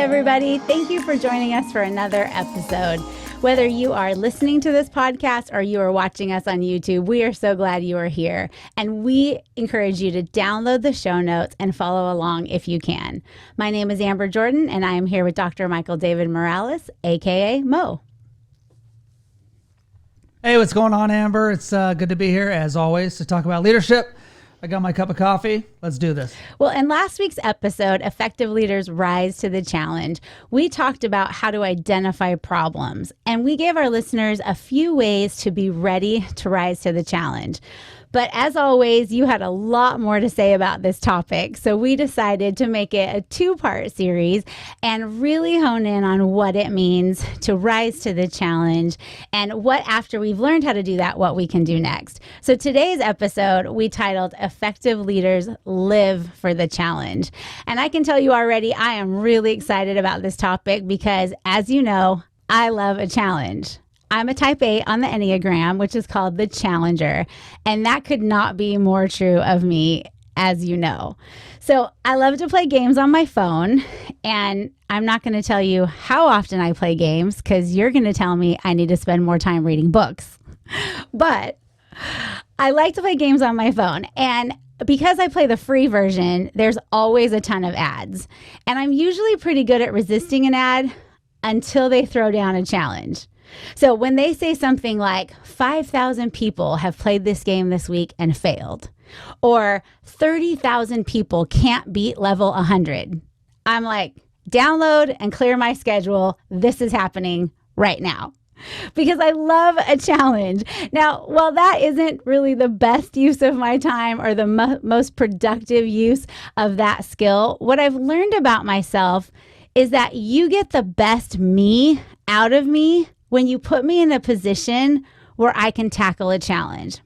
everybody. Thank you for joining us for another episode. Whether you are listening to this podcast or you are watching us on YouTube, we are so glad you are here. And we encourage you to download the show notes and follow along if you can. My name is Amber Jordan, and I am here with Dr. Michael David Morales, aka Mo. Hey, what's going on, Amber? It's good to be here, as always, to talk about leadership. I got my cup of coffee. Let's do this. Well, in last week's episode, Effective Leaders Rise to the Challenge, we talked about how to identify problems, and we gave our listeners a few ways to be ready to rise to the challenge. But as always, you had a lot more to say about this topic, so we decided to make it a two-part series and really hone in on what it means to rise to the challenge and what, after we've learned how to do that, what we can do next. So today's episode, we titled Effective Leaders Live for the Challenge. And I can tell you already, I am really excited about this topic because, as you know, I love a challenge. I'm a type 8 on the Enneagram, which is called the Challenger, and that could not be more true of me, as you know. So I love to play games on my phone, and I'm not going to tell you how often I play games because you're going to tell me I need to spend more time reading books. But I like to play games on my phone, and because I play the free version, there's always a ton of ads, and I'm usually pretty good at resisting an ad until they throw down a challenge. So when they say something like 5,000 people have played this game this week and failed, or 30,000 people can't beat level 100, I'm like, download and clear my schedule. This is happening right now. Because I love a challenge. Now, while that isn't really the best use of my time or the most productive use of that skill, what I've learned about myself is that you get the best me out of me when you put me in a position where I can tackle a challenge,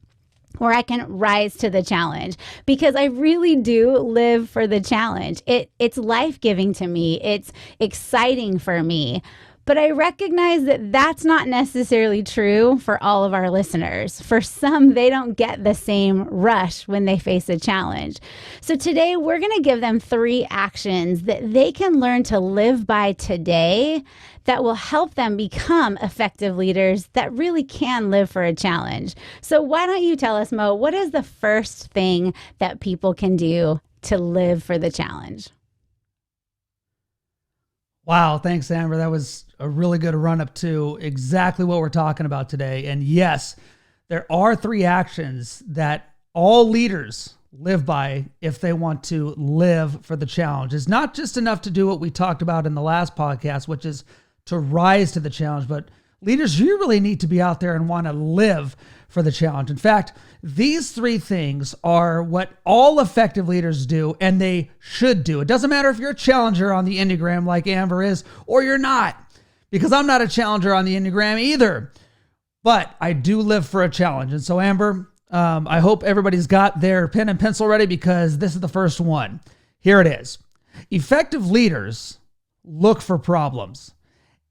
where I can rise to the challenge, because I really do live for the challenge. It's life-giving to me. It's exciting for me. But I recognize that that's not necessarily true for all of our listeners. For some, they don't get the same rush when they face a challenge. So today, we're going to give them 3 actions that they can learn to live by today that will help them become effective leaders that really can live for a challenge. So why don't you tell us, Mo, what is the first thing that people can do to live for the challenge? Wow, thanks, Amber. That was a really good run-up to exactly what we're talking about today. And yes, there are 3 actions that all leaders live by if they want to live for the challenge. It's not just enough to do what we talked about in the last podcast, which is to rise to the challenge, but leaders, you really need to be out there and want to live for the challenge. In fact, these 3 things are what all effective leaders do, and they should do. It doesn't matter if you're a challenger on the Enneagram like Amber is, or you're not, because I'm not a challenger on the Enneagram either, but I do live for a challenge. And so, Amber, I hope everybody's got their pen and pencil ready, because this is the first one. Here it is. Effective leaders look for problems.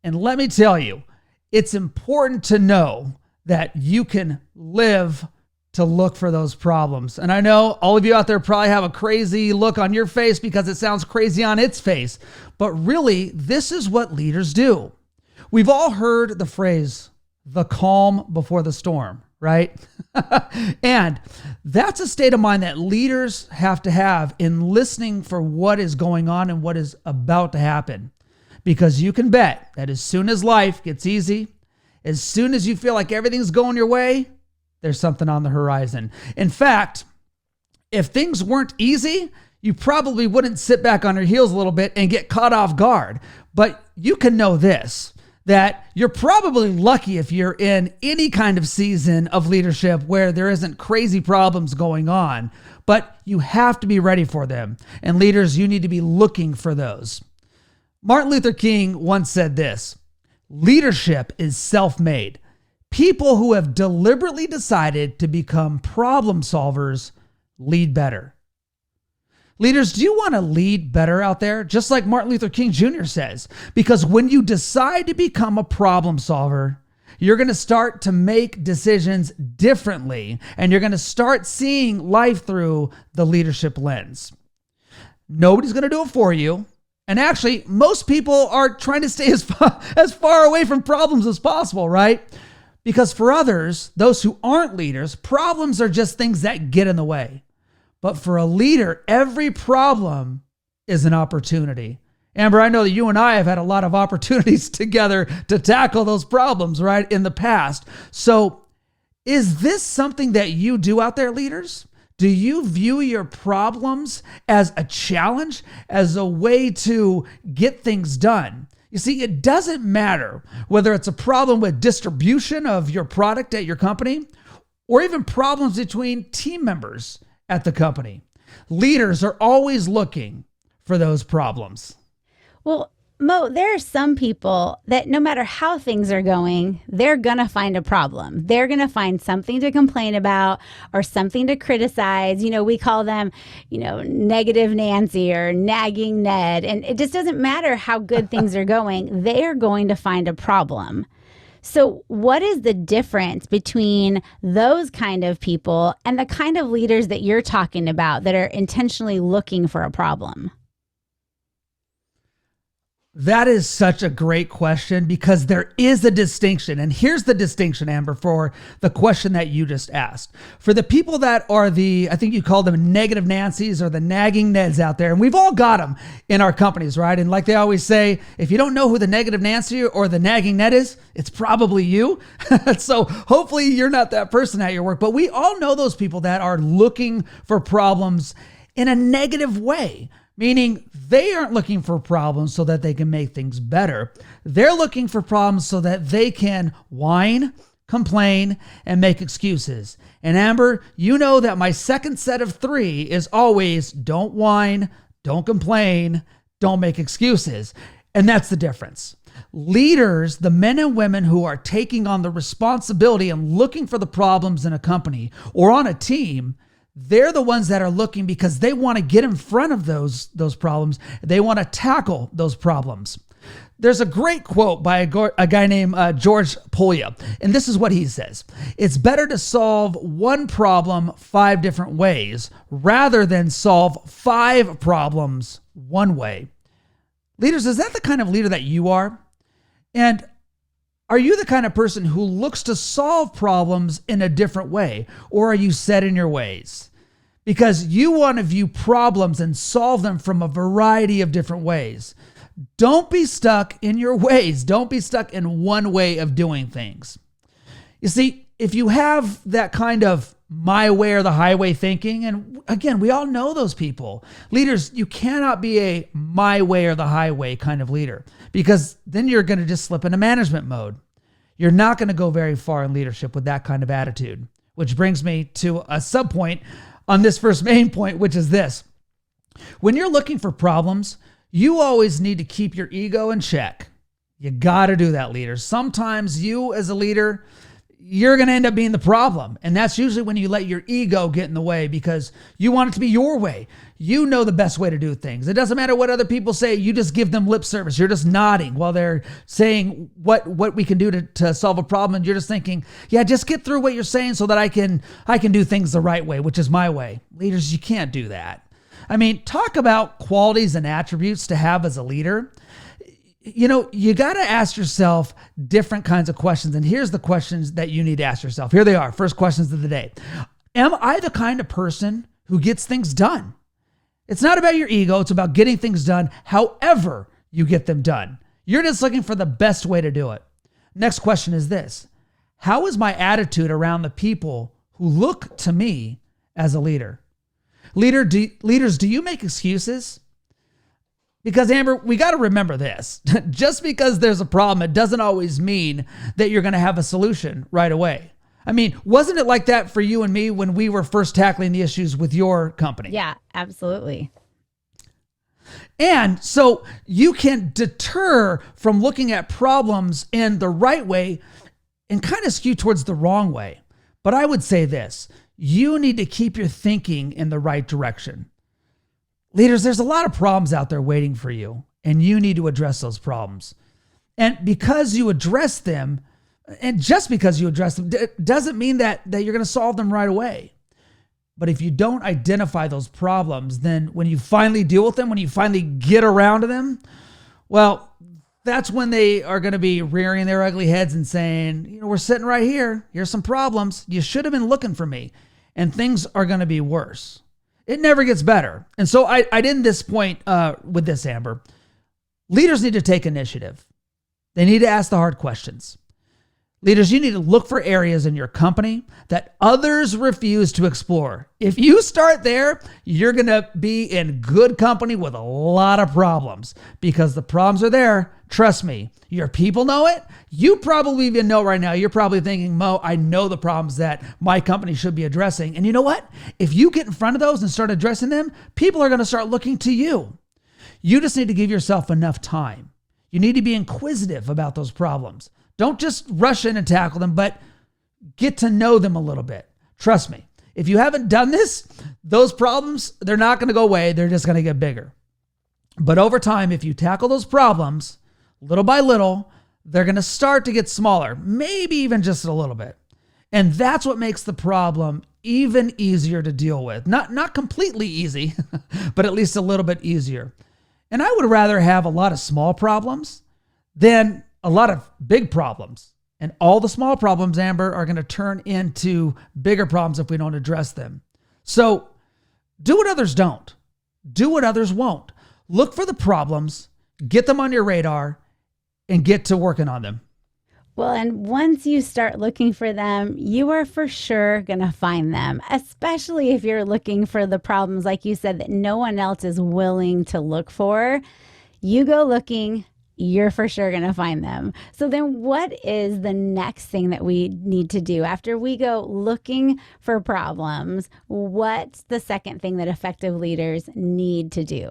And let me tell you, it's important to know that you can live to look for those problems. And I know all of you out there probably have a crazy look on your face because it sounds crazy on its face. But really, this is what leaders do. We've all heard the phrase, the calm before the storm, right? And that's a state of mind that leaders have to have in listening for what is going on and what is about to happen. Because you can bet that as soon as life gets easy, as soon as you feel like everything's going your way, there's something on the horizon. In fact, if things weren't easy, you probably wouldn't sit back on your heels a little bit and get caught off guard. But you can know this, that you're probably lucky if you're in any kind of season of leadership where there isn't crazy problems going on, but you have to be ready for them. And leaders, you need to be looking for those. Martin Luther King once said this: leadership is self-made. People who have deliberately decided to become problem solvers lead better. Leaders, do you want to lead better out there? Just like Martin Luther King Jr. says, because when you decide to become a problem solver, you're going to start to make decisions differently, and you're going to start seeing life through the leadership lens. Nobody's going to do it for you, And actually, most people are trying to stay as far away from problems as possible, right? Because for others, those who aren't leaders, problems are just things that get in the way. But for a leader, every problem is an opportunity. Amber, I know that you and I have had a lot of opportunities together to tackle those problems, right, in the past. So is this something that you do out there, leaders? Do you view your problems as a challenge, as a way to get things done? You see, it doesn't matter whether it's a problem with distribution of your product at your company or even problems between team members at the company. Leaders are always looking for those problems. Well, Mo, there are some people that no matter how things are going, they're going to find a problem. They're going to find something to complain about or something to criticize. We call them, negative Nancy or nagging Ned. And it just doesn't matter how good things are going. They're going to find a problem. So what is the difference between those kind of people and the kind of leaders that you're talking about that are intentionally looking for a problem? That is such a great question because there is a distinction. And here's the distinction, Amber, for the question that you just asked. For the people that are I think you call them negative Nancy's or the nagging Neds out there, and we've all got them in our companies, right? And like they always say, if you don't know who the negative Nancy or the nagging Ned is, it's probably you. So hopefully you're not that person at your work, but we all know those people that are looking for problems in a negative way. Meaning they aren't looking for problems so that they can make things better. They're looking for problems so that they can whine, complain, and make excuses. And Amber, you know that my second set of 3 is always don't whine, don't complain, don't make excuses. And that's the difference. Leaders, the men and women who are taking on the responsibility and looking for the problems in a company or on a team, they're the ones that are looking because they want to get in front of those problems. They want to tackle those problems. There's a great quote by a guy named George Polya, and this is what he says. It's better to solve one problem 5 different ways rather than solve 5 problems one way. Leaders, is that the kind of leader that you are? And are you the kind of person who looks to solve problems in a different way, or are you set in your ways? Because you want to view problems and solve them from a variety of different ways. Don't be stuck in your ways. Don't be stuck in one way of doing things. You see, if you have that kind of my way or the highway thinking, and again, we all know those people. Leaders, you cannot be a my way or the highway kind of leader because then you're going to just slip into management mode. You're not going to go very far in leadership with that kind of attitude, which brings me to a sub point on this first main point, which is this. When you're looking for problems, you always need to keep your ego in check. You got to do that, leaders. Sometimes you as a leader, you're going to end up being the problem. And that's usually when you let your ego get in the way because you want it to be your way. You know the best way to do things. It doesn't matter what other people say. You just give them lip service. You're just nodding while they're saying what we can do to solve a problem. And you're just thinking, yeah, just get through what you're saying so that I can do things the right way, which is my way. Leaders, you can't do that. I mean, talk about qualities and attributes to have as a leader. You got to ask yourself different kinds of questions. And here's the questions that you need to ask yourself. Here they are. First questions of the day. Am I the kind of person who gets things done? It's not about your ego. It's about getting things done however you get them done. You're just looking for the best way to do it. Next question is this. How is my attitude around the people who look to me as a leader? Leaders, do you make excuses? Because Amber, we got to remember this. Just because there's a problem, it doesn't always mean that you're going to have a solution right away. I mean, wasn't it like that for you and me when we were first tackling the issues with your company? Yeah, absolutely. And so you can deter from looking at problems in the right way and kind of skew towards the wrong way. But I would say this, you need to keep your thinking in the right direction. Leaders, there's a lot of problems out there waiting for you, and you need to address those problems. And because you address them, and just because you address them, doesn't mean that you're going to solve them right away. But if you don't identify those problems, then when you finally deal with them, when you finally get around to them, well, that's when they are going to be rearing their ugly heads and saying, we're sitting right here. Here's some problems. You should have been looking for me. And things are going to be worse. It never gets better. And so I'd end this point with this, Amber. Leaders need to take initiative. They need to ask the hard questions. Leaders, you need to look for areas in your company that others refuse to explore. If you start there, you're going to be in good company with a lot of problems because the problems are there. Trust me, your people know it. You probably even know right now, you're probably thinking, Mo, I know the problems that my company should be addressing. And you know what? If you get in front of those and start addressing them, people are going to start looking to you. You just need to give yourself enough time. You need to be inquisitive about those problems. Don't just rush in and tackle them, but get to know them a little bit. Trust me, if you haven't done this, those problems, they're not going to go away. They're just going to get bigger. But over time, if you tackle those problems little by little, they're going to start to get smaller, maybe even just a little bit. And that's what makes the problem even easier to deal with. Not completely easy, but at least a little bit easier. And I would rather have a lot of small problems than a lot of big problems. And all the small problems, Amber, are going to turn into bigger problems if we don't address them. So do what others don't. Do what others won't. Look for the problems, get them on your radar, and get to working on them. Well, and once you start looking for them, you are for sure going to find them, especially if you're looking for the problems, like you said, that no one else is willing to look for. You go looking, you're for sure going to find them. So then what is the next thing that we need to do after we go looking for problems? What's the second thing that effective leaders need to do?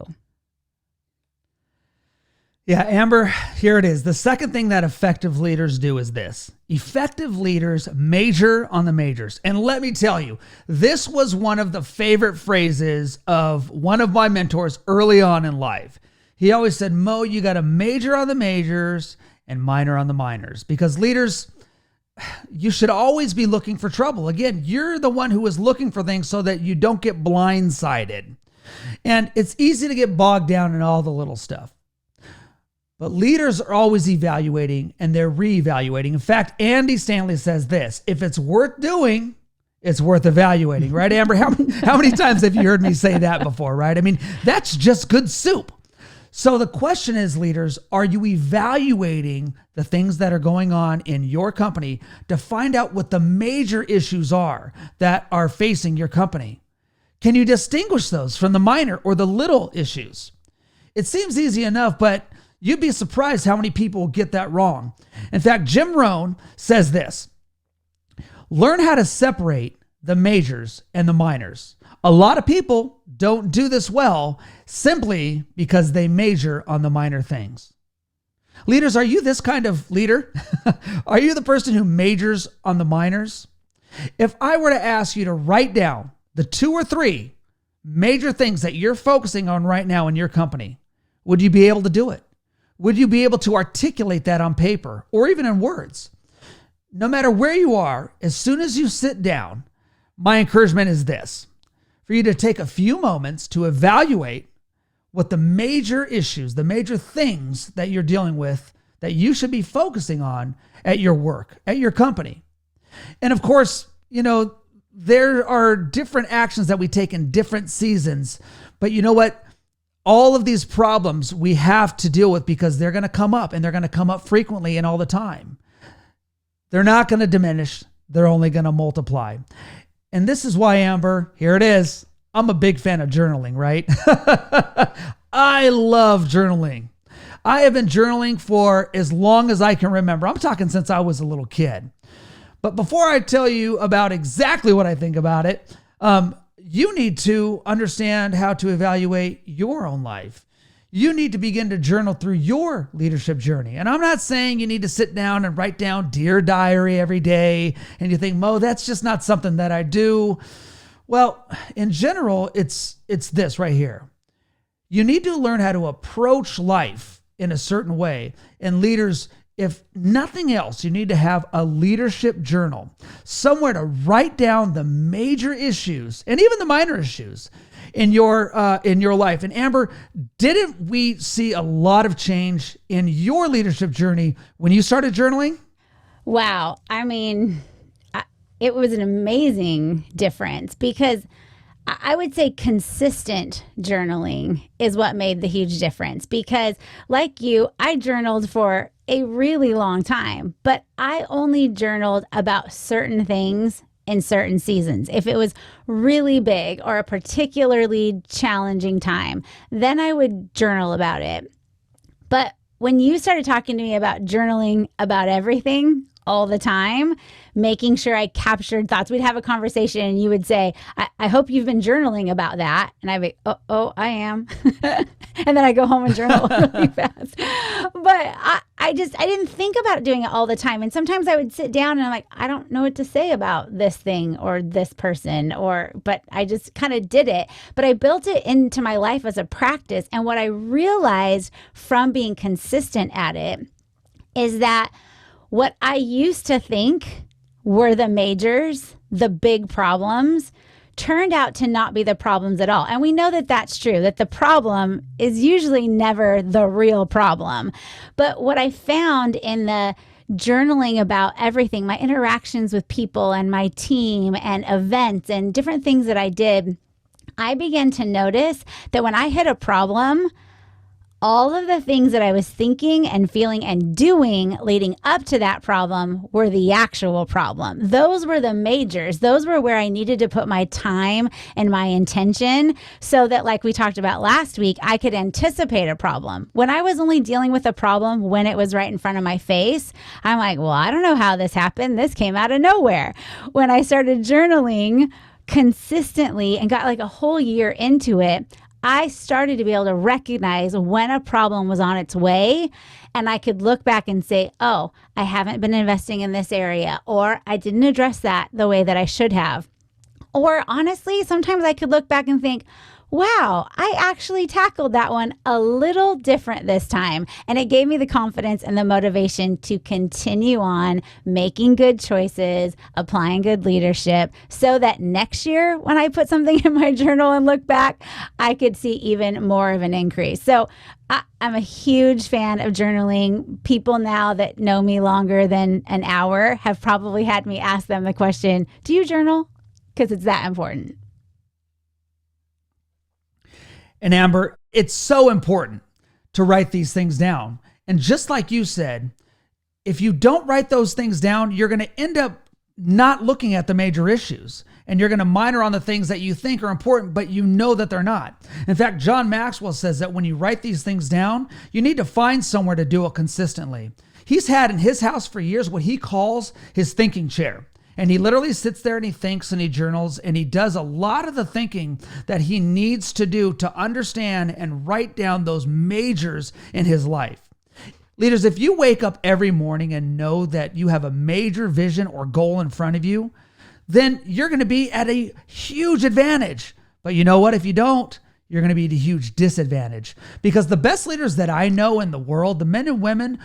Yeah, Amber, here it is. The second thing that effective leaders do is this. Effective leaders major on the majors. And let me tell you, this was one of the favorite phrases of one of my mentors early on in life. He always said, Mo, you got to major on the majors and minor on the minors. Because leaders, you should always be looking for trouble. Again, you're the one who is looking for things so that you don't get blindsided. And it's easy to get bogged down in all the little stuff. But leaders are always evaluating and they're reevaluating. In fact, Andy Stanley says this, if it's worth doing, it's worth evaluating, right, Amber? How many times have you heard me say that before, right? I mean, that's just good soup. So the question is, leaders, are you evaluating the things that are going on in your company to find out what the major issues are that are facing your company? Can you distinguish those from the minor or the little issues? It seems easy enough, but you'd be surprised how many people get that wrong. In fact, Jim Rohn says this, learn how to separate the majors and the minors. A lot of people don't do this well simply because they major on the minor things. Leaders, are you this kind of leader? Are you the person who majors on the minors? If I were to ask you to write down the 2 or 3 major things that you're focusing on right now in your company, would you be able to do it? Would you be able to articulate that on paper or even in words? No matter where you are, as soon as you sit down, my encouragement is this, for you to take a few moments to evaluate what the major issues, the major things that you're dealing with that you should be focusing on at your work, at your company. And of course, there are different actions that we take in different seasons, but you know what? All of these problems we have to deal with because they're going to come up and they're going to come up frequently and all the time. They're not going to diminish. They're only going to multiply. And this is why, Amber, here it is. I'm a big fan of journaling, right? I love journaling. I have been journaling for as long as I can remember. I'm talking since I was a little kid. But before I tell you about exactly what I think about it, you need to understand how to evaluate your own life. You need to begin to journal through your leadership journey. And I'm not saying you need to sit down and write down Dear Diary every day. And you think, Mo, that's just not something that I do. Well, in general, it's this right here. You need to learn how to approach life in a certain way. And leaders, if nothing else, you need to have a leadership journal, somewhere to write down the major issues and even the minor issues in your life. And Amber, didn't we see a lot of change in your leadership journey when you started journaling? Wow. I mean, it was an amazing difference because I would say consistent journaling is what made the huge difference because, like you, I journaled for a really long time, but I only journaled about certain things in certain seasons. If it was really big or a particularly challenging time, then I would journal about it. But when you started talking to me about journaling about everything all the time, making sure I captured thoughts, we'd have a conversation and you would say, I hope you've been journaling about that. And I'd be, oh, I am. And then I go home and journal really fast. But I didn't think about doing it all the time. And sometimes I would sit down and I'm like, I don't know what to say about this thing or this person, but I just kind of did it. But I built it into my life as a practice. And what I realized from being consistent at it is that what I used to think were the majors, the big problems, turned out to not be the problems at all. And we know that that's true, that the problem is usually never the real problem. But what I found in the journaling about everything, my interactions with people and my team and events and different things that I did, I began to notice that when I hit a problem, all of the things that I was thinking and feeling and doing leading up to that problem were the actual problem. Those were the majors. Those were where I needed to put my time and my intention so that, like we talked about last week, I could anticipate a problem. When I was only dealing with a problem when it was right in front of my face, I'm like, well, I don't know how this happened. This came out of nowhere. When I started journaling consistently and got like a whole year into it, I started to be able to recognize when a problem was on its way, and I could look back and say, oh, I haven't been investing in this area, or I didn't address that the way that I should have. Or honestly, sometimes I could look back and think, wow, I actually tackled that one a little different this time. And it gave me the confidence and the motivation to continue on making good choices, applying good leadership, so that next year when I put something in my journal and look back, I could see even more of an increase. So I'm a huge fan of journaling. People now that know me longer than an hour have probably had me ask them the question, do you journal? Because it's that important. And Amber, it's so important to write these things down. And just like you said, if you don't write those things down, you're going to end up not looking at the major issues. And you're going to minor on the things that you think are important, but you know that they're not. In fact, John Maxwell says that when you write these things down, you need to find somewhere to do it consistently. He's had in his house for years what he calls his thinking chair. And he literally sits there and he thinks and he journals and he does a lot of the thinking that he needs to do to understand and write down those majors in his life. Leaders, if you wake up every morning and know that you have a major vision or goal in front of you, then you're going to be at a huge advantage. But you know what? If you don't, you're going to be at a huge disadvantage. Because the best leaders that I know in the world, the men and women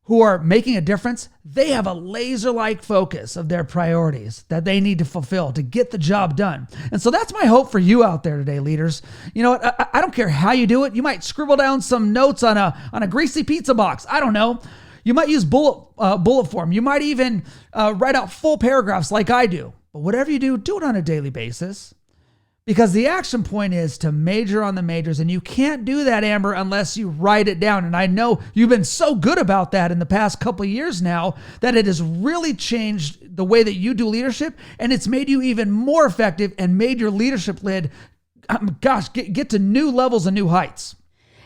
who are making a difference, they have a laser-like focus of their priorities that they need to fulfill to get the job done. And so that's my hope for you out there today, leaders. You know what? I don't care how you do it. You might scribble down some notes on a greasy pizza box. I don't know. You might use bullet form. You might even write out full paragraphs like I do. But whatever you do it on a daily basis. Because the action point is to major on the majors, and you can't do that, Amber, unless you write it down. And I know you've been so good about that in the past couple of years now that it has really changed the way that you do leadership, and it's made you even more effective and made your leadership lid, get to new levels and new heights.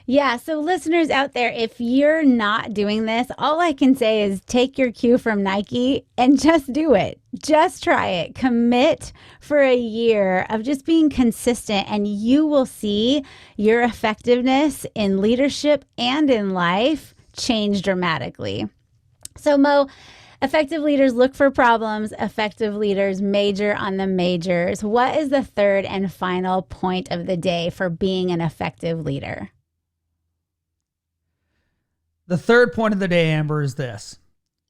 Yeah, so listeners out there, if you're not doing this, all I can say is take your cue from Nike and just do it. Just try it. Commit for a year of just being consistent, and you will see your effectiveness in leadership and in life change dramatically. So Mo, effective leaders look for problems. Effective leaders major on the majors. What is the third and final point of the day for being an effective leader? The third point of the day, Amber, is this: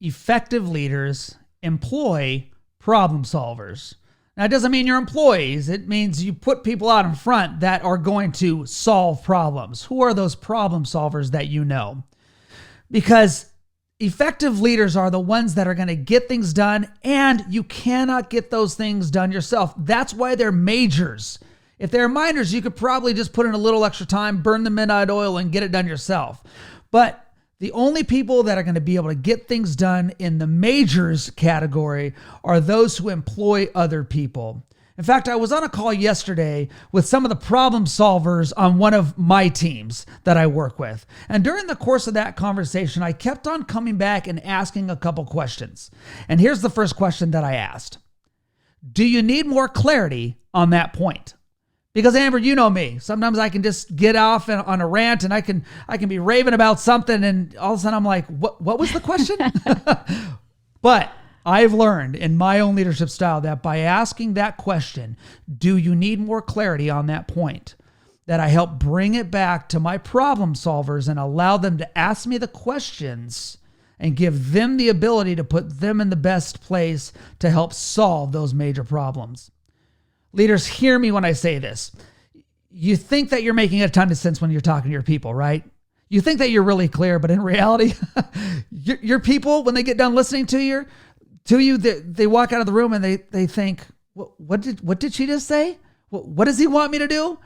effective leaders employ problem solvers. Now, it doesn't mean you're employees. It means you put people out in front that are going to solve problems. Who are those problem solvers that you know? Because effective leaders are the ones that are going to get things done, and you cannot get those things done yourself. That's why they're majors. If they're minors, you could probably just put in a little extra time, burn the midnight oil, and get it done yourself. But the only people that are going to be able to get things done in the majors category are those who employ other people. In fact, I was on a call yesterday with some of the problem solvers on one of my teams that I work with. And during the course of that conversation, I kept on coming back and asking a couple questions. And here's the first question that I asked. Do you need more clarity on that point? Because Amber, you know me. Sometimes I can just get off on a rant and I can be raving about something, and all of a sudden I'm like, what was the question? But I've learned in my own leadership style that by asking that question, do you need more clarity on that point, that I help bring it back to my problem solvers and allow them to ask me the questions and give them the ability to put them in the best place to help solve those major problems. Leaders, hear me when I say this. You think that you're making a ton of sense when you're talking to your people, right? You think that you're really clear, but in reality, your people, when they get done listening to you, they walk out of the room and they think, what did she just say? What does he want me to do?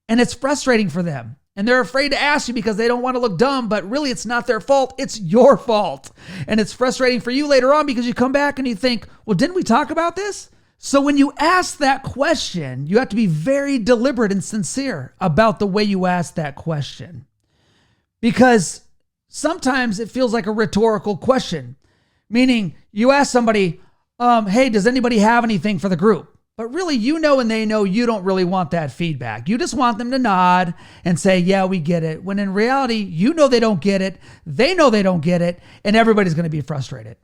And it's frustrating for them. And they're afraid to ask you because they don't want to look dumb, but really it's not their fault. It's your fault. And it's frustrating for you later on because you come back and you think, well, didn't we talk about this? So when you ask that question, you have to be very deliberate and sincere about the way you ask that question. Because sometimes it feels like a rhetorical question, meaning you ask somebody, hey, does anybody have anything for the group? But really, you know and they know you don't really want that feedback. You just want them to nod and say, yeah, we get it. When in reality, you know they don't get it, they know they don't get it, and everybody's going to be frustrated.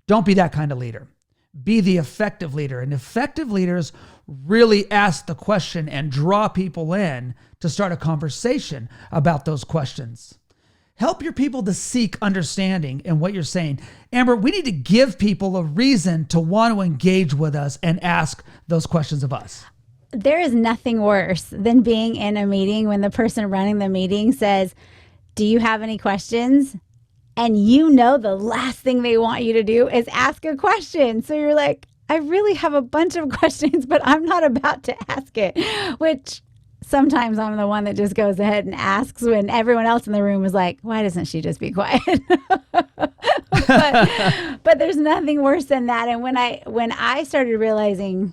Don't be that kind of leader. Be the effective leader. And effective leaders really ask the question and draw people in to start a conversation about those questions. Help your people to seek understanding in what you're saying. Amber, we need to give people a reason to want to engage with us and ask those questions of us. There is nothing worse than being in a meeting when the person running the meeting says, do you have any questions? And you know the last thing they want you to do is ask a question. So you're like, I really have a bunch of questions, but I'm not about to ask it, which sometimes I'm the one that just goes ahead and asks when everyone else in the room is like, why doesn't she just be quiet? but there's nothing worse than that. And when I started realizing,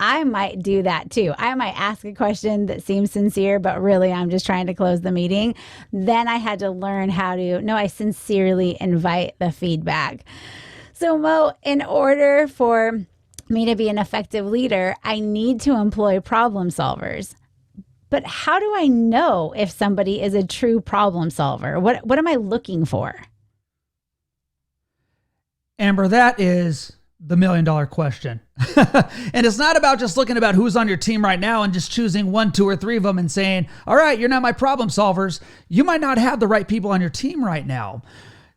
I might do that too. I might ask a question that seems sincere, but really I'm just trying to close the meeting. Then I had to learn I sincerely invite the feedback. So Mo, in order for me to be an effective leader, I need to employ problem solvers. But how do I know if somebody is a true problem solver? What am I looking for? Amber, that is the $1 million question. And it's not about just looking about who's on your team right now and just choosing 1, 2, or 3 of them and saying, all right, you're not my problem solvers. You might not have the right people on your team right now.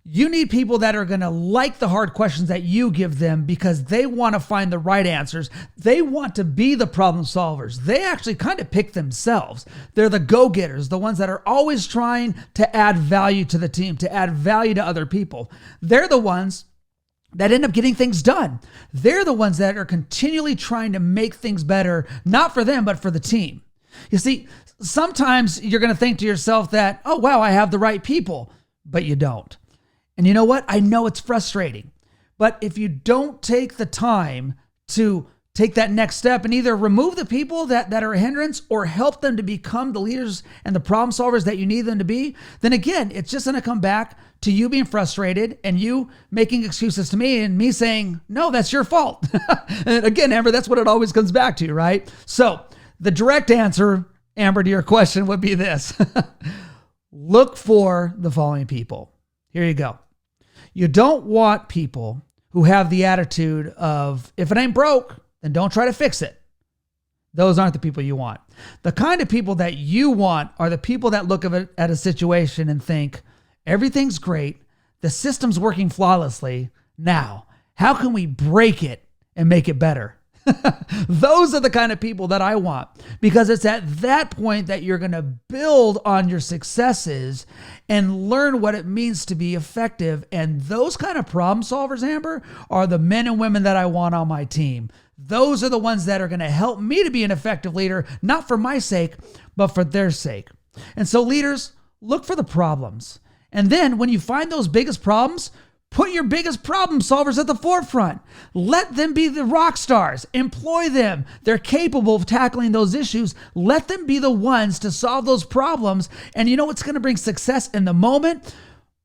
You need people that are going to like the hard questions that you give them because they want to find the right answers. They want to be the problem solvers. They actually kind of pick themselves. They're the go-getters, the ones that are always trying to add value to the team, to add value to other people. They're the ones that end up getting things done. They're the ones that are continually trying to make things better, not for them, but for the team. You see, sometimes you're going to think to yourself that, oh, wow, I have the right people, but you don't. And you know what? I know it's frustrating, but if you don't take the time to take that next step and either remove the people that are a hindrance or help them to become the leaders and the problem solvers that you need them to be, then again, it's just going to come back to you being frustrated and you making excuses to me and me saying, no, that's your fault. And again, Amber, that's what it always comes back to, right? So the direct answer, Amber, to your question would be this. Look for the following people. Here you go. You don't want people who have the attitude of, if it ain't broke, then don't try to fix it. Those aren't the people you want. The kind of people that you want are the people that look at a situation and think, Everything's great. The system's working flawlessly. Now, how can we break it and make it better? Those are the kind of people that I want, because it's at that point that you're going to build on your successes and learn what it means to be effective. And those kind of problem solvers, Amber, are the men and women that I want on my team. Those are the ones that are going to help me to be an effective leader, not for my sake, but for their sake. And so leaders, look for the problems. And then when you find those biggest problems, put your biggest problem solvers at the forefront. Let them be the rock stars. Employ them. They're capable of tackling those issues. Let them be the ones to solve those problems. And you know it's going to bring success in the moment,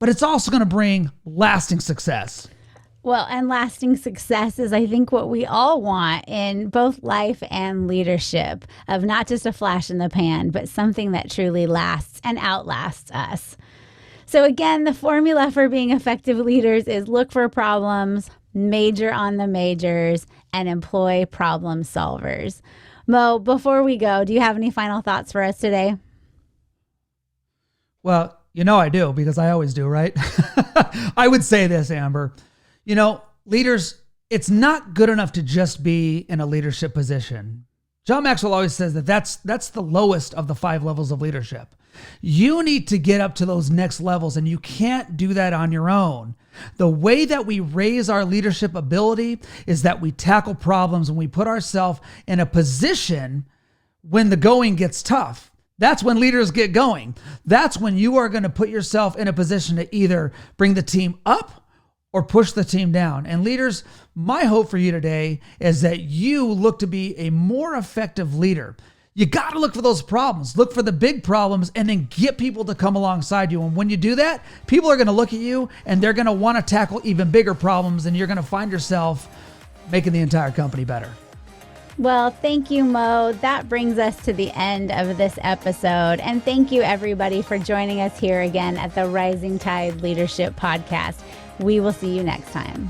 but it's also going to bring lasting success. Well, and lasting success is, I think, what we all want in both life and leadership, of not just a flash in the pan, but something that truly lasts and outlasts us. So again, the formula for being effective leaders is look for problems, major on the majors, and employ problem solvers. Mo, before we go, do you have any final thoughts for us today? Well, you know I do, because I always do, right? I would say this, Amber. You know, leaders, it's not good enough to just be in a leadership position. John Maxwell always says that that's the lowest of the 5 levels of leadership. You need to get up to those next levels, and you can't do that on your own. The way that we raise our leadership ability is that we tackle problems and we put ourselves in a position when the going gets tough. That's when leaders get going. That's when you are going to put yourself in a position to either bring the team up or push the team down. And leaders, my hope for you today is that you look to be a more effective leader. You got to look for those problems, look for the big problems, and then get people to come alongside you. And when you do that, people are going to look at you and they're going to want to tackle even bigger problems, and you're going to find yourself making the entire company better. Well, thank you, Mo. That brings us to the end of this episode. And thank you, everybody, for joining us here again at the Rising Tide Leadership Podcast. We will see you next time.